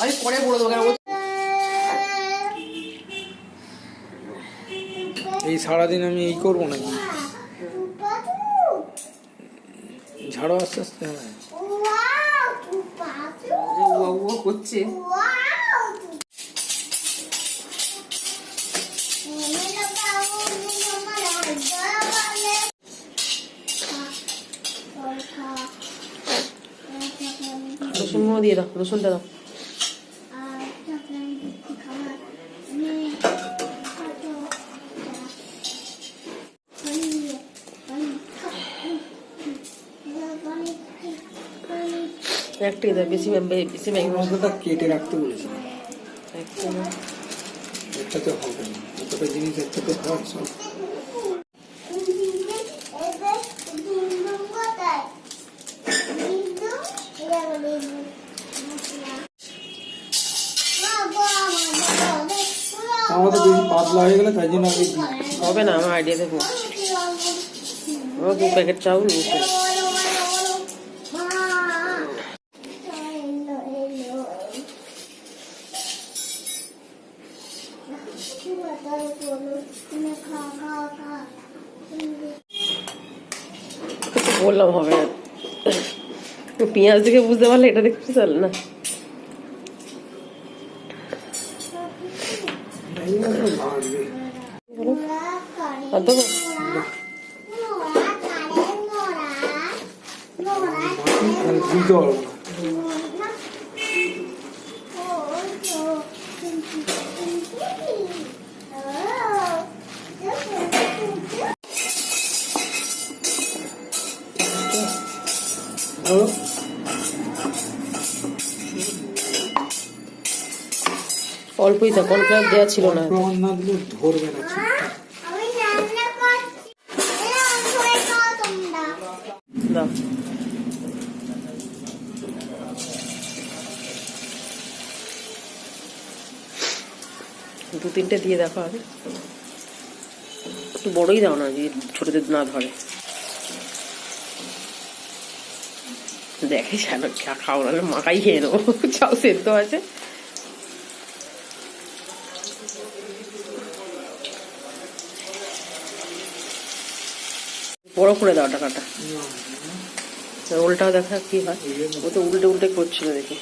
আমি পরে বলে দেবো কেন। এই সারাদিন আমি এই করবো নাকি? ঝাড়ো আস্তে আস্তে। করছে রসুন দিয়ে দাও, রসুনটা দাও। একটাই দাও, বেশি বেশি মশলাটা কেটে রাখতে বলেছিলাম। একটা তো হবে না, একটা জিনিস একটা তো হয় সব। আমাদের বেশি পাতলা হয়ে গেলে তাই জন্য আমি হবে না, আমার আইডিয়া দেবো। ও 2 প্যাকেট চাউল বললাম হবে না। পেঁয়াজ দেখে বুঝতে পারলে এটা দেখতে চলে না। অল্পই তো কর্নফ্লাওয়ার দেওয়া ছিল না, ধরবে না। দাও। দু তিনটে দিয়ে দেখো আগে, একটু বড়ই দাও না, যে ছোটদের না ধরে। দেখে খাও নাহলে মাখাই খেয়ে নেবো। চাও সেদ্ধ আছে। বড় করে দাও টাকাটা, উল্টাও দেখা কি হয়। ও তো উল্টে উল্টে করছিল দেখি।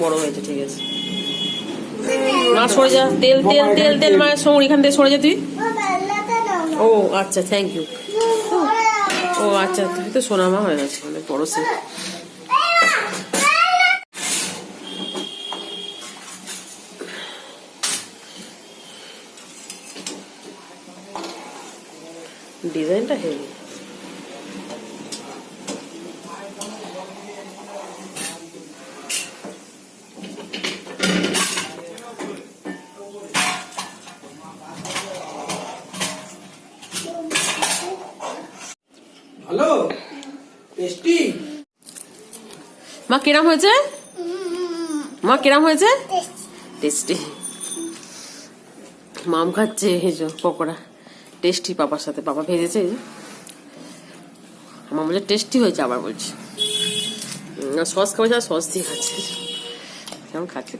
বড় হয়েছে, ঠিক আছে। মা সরে যা, তেল তেল তেল তেল মায়ের সঙ্গে এখান থেকে সরে যা তুই। ও আচ্ছা, থ্যাংক ইউ। ও আচ্ছা, তুই তো সোনা মা হয়ে গেছে, অনেক বড় সে। ডিজাইনটা হেভি। Hello tasty. মা কিরাম হয়েছে? মা কিরাম হয়েছে? টেস্টি। মাম খাচ্ছে এই যে পকোড়া, টেস্টি। পাপার সাথে পাপা ভেজেছে। আমার বলে টেস্টি হয়েছে, আবার বলছি সস খাবে, সস দিয়ে খাচ্ছে। কেমন খাচ্ছে।